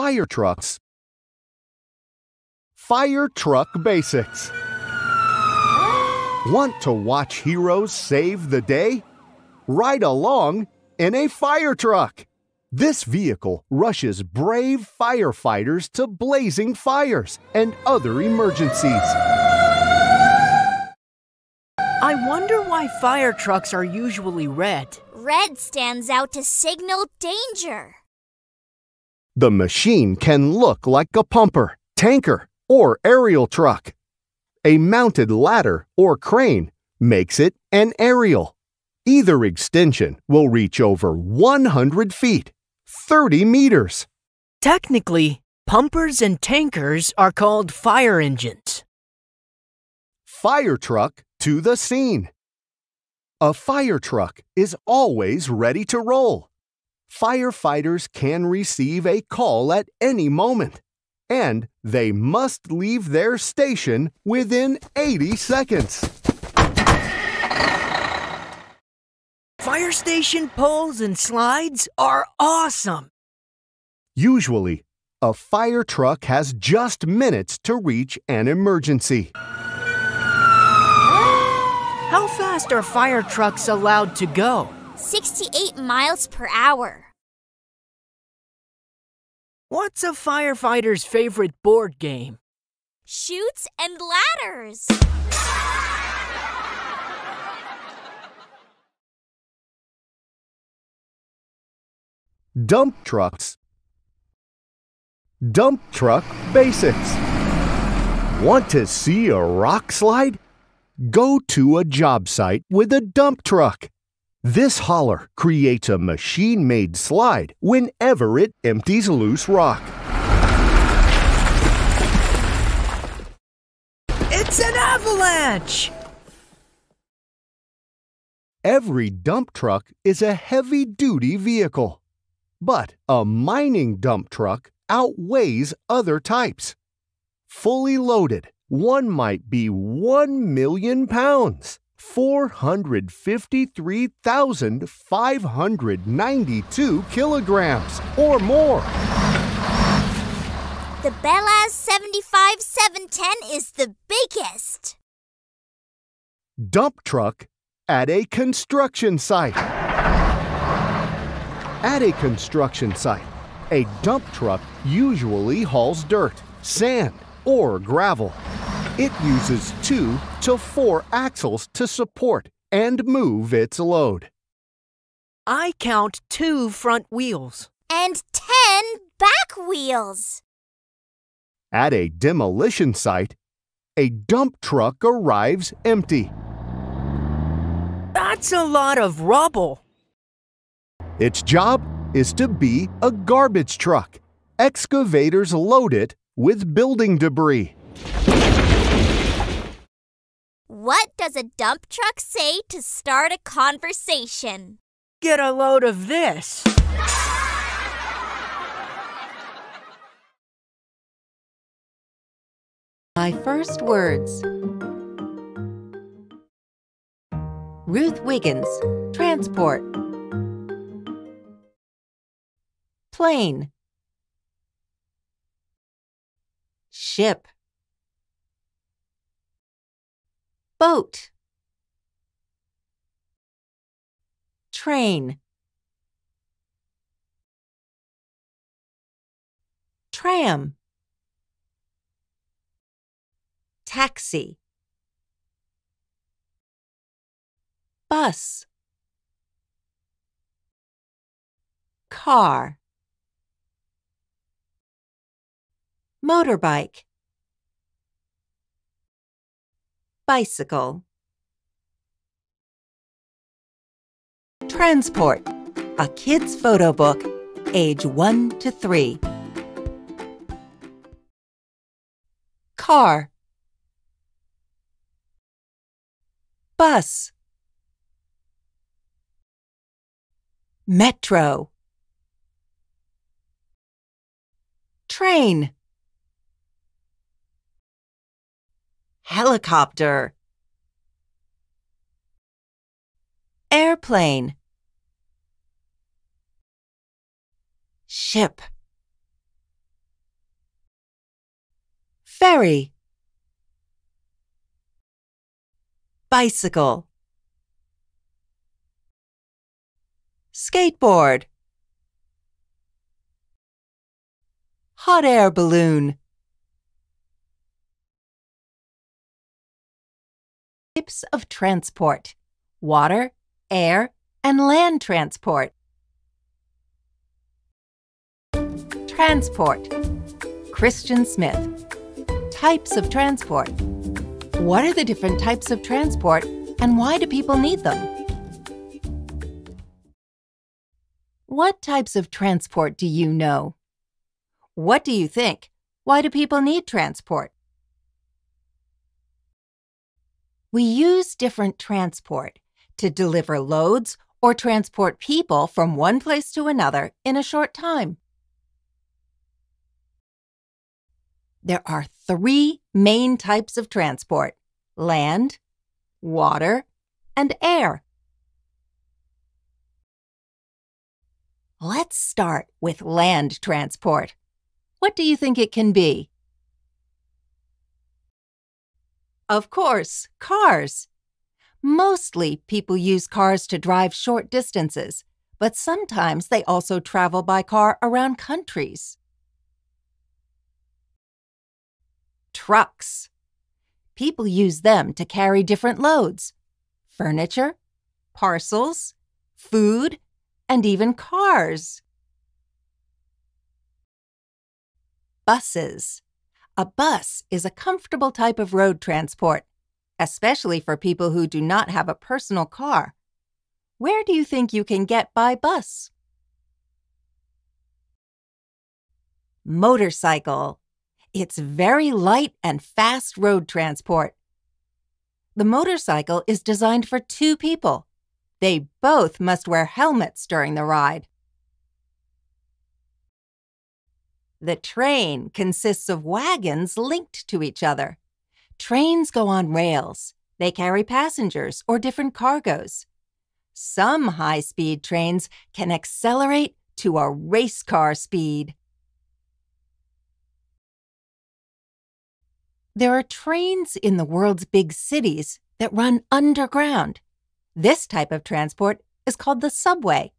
Fire trucks. Fire truck basics. Want to watch heroes save the day? Ride along in a fire truck. This vehicle rushes brave firefighters to blazing fires and other emergencies. I wonder why fire trucks are usually red. Red stands out to signal danger. The machine can look like a pumper, tanker, or aerial truck. A mounted ladder or crane makes it an aerial. Either extension will reach over 100 feet, 30 meters. Technically, pumpers and tankers are called fire engines. Fire truck to the scene. A fire truck is always ready to roll. Firefighters can receive a call at any moment, and they must leave their station within 80 seconds. Fire station poles and slides are awesome. Usually, a fire truck has just minutes to reach an emergency. How fast are fire trucks allowed to go? 68 miles per hour. What's a firefighter's favorite board game? Chutes and ladders. Dump trucks. Dump truck basics. Want to see a rock slide? Go to a job site with a dump truck. This hauler creates a machine-made slide whenever it empties loose rock. It's an avalanche! Every dump truck is a heavy-duty vehicle, but a mining dump truck outweighs other types. Fully loaded, one might be 1 million pounds, 453,592 kilograms, or more. The Belaz 75710 is the biggest. Dump truck at a construction site. At a construction site, a dump truck usually hauls dirt, sand, or gravel. It uses 2 to 4 axles to support and move its load. I count 2 front wheels. And 10 back wheels. At a demolition site, a dump truck arrives empty. That's a lot of rubble. Its job is to be a garbage truck. Excavators load it with building debris. What does a dump truck say to start a conversation? Get a load of this. My first words. Ruth Wiggins, transport. Plane. Ship. Boat. Train. Tram. Taxi. Bus. Car. Motorbike. Bicycle. Transport, a kid's photo book, age 1 to 3. Car. Bus. Metro. Train. Helicopter. Airplane. Ship. ferry, bicycle, skateboard, hot air balloon. Types of transport: water, air, and land transport. Transport. Christian Smith. Types of transport. What are the different types of transport and why do people need them? What types of transport do you know? What do you think? Why do people need transport? We use different transport to deliver loads or transport people from one place to another in a short time. There are 3 main types of transport: land, water, and air. Let's start with land transport. What do you think it can be? Of course, cars. Mostly, people use cars to drive short distances, but sometimes they also travel by car around countries. Trucks. People use them to carry different loads: furniture, parcels, food, and even cars. Buses. A bus is a comfortable type of road transport, especially for people who do not have a personal car. Where do you think you can get by bus? Motorcycle. It's very light and fast road transport. The motorcycle is designed for 2 people. They both must wear helmets during the ride. The train consists of wagons linked to each other. Trains go on rails. They carry passengers or different cargoes. Some high-speed trains can accelerate to a race car speed. There are trains in the world's big cities that run underground. This type of transport is called the subway.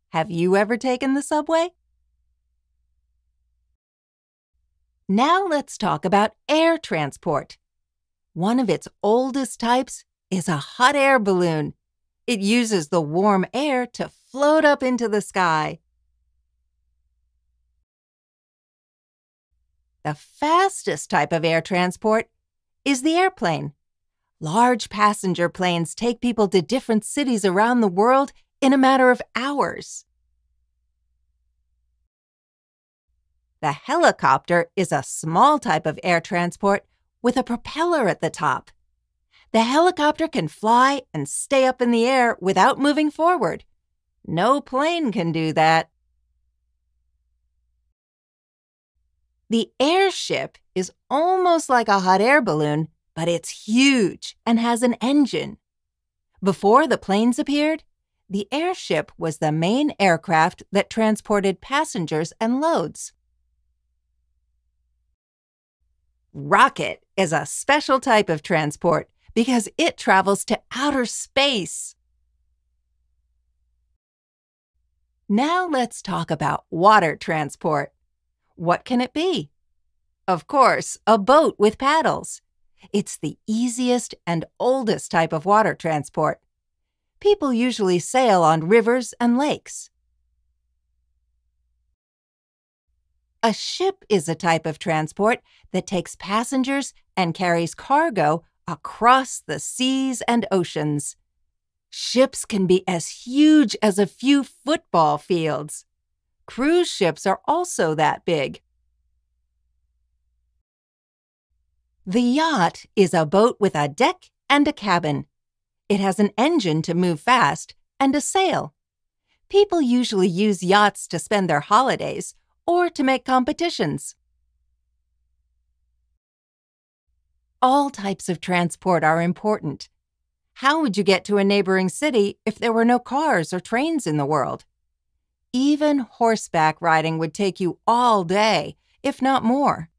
Have you ever taken the subway? Now let's talk about air transport. One of its oldest types is a hot air balloon. It uses the warm air to float up into the sky. The fastest type of air transport is the airplane. Large passenger planes take people to different cities around the world in a matter of hours. The helicopter is a small type of air transport with a propeller at the top. The helicopter can fly and stay up in the air without moving forward. No plane can do that. The airship is almost like a hot air balloon, but it's huge and has an engine. Before the planes appeared, the airship was the main aircraft that transported passengers and loads. Rocket is a special type of transport because it travels to outer space. Now let's talk about water transport. What can it be? Of course, a boat with paddles. It's the easiest and oldest type of water transport. People usually sail on rivers and lakes. A ship is a type of transport that takes passengers and carries cargo across the seas and oceans. Ships can be as huge as a few football fields. Cruise ships are also that big. The yacht is a boat with a deck and a cabin. It has an engine to move fast and a sail. People usually use yachts to spend their holidays or to make competitions. All types of transport are important. How would you get to a neighboring city if there were no cars or trains in the world? Even horseback riding would take you all day, if not more.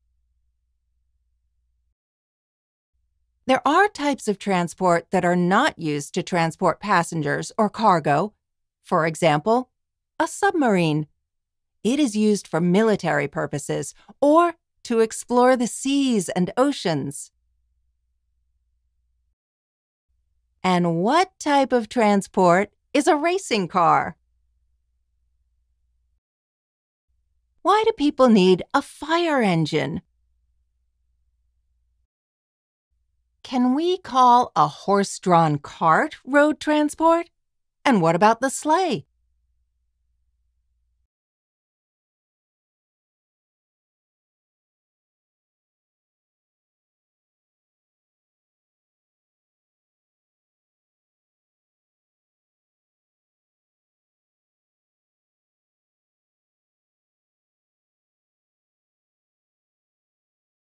There are types of transport that are not used to transport passengers or cargo. For example, a submarine. It is used for military purposes or to explore the seas and oceans. And what type of transport is a racing car? Why do people need a fire engine? Can we call a horse-drawn cart road transport? And what about the sleigh?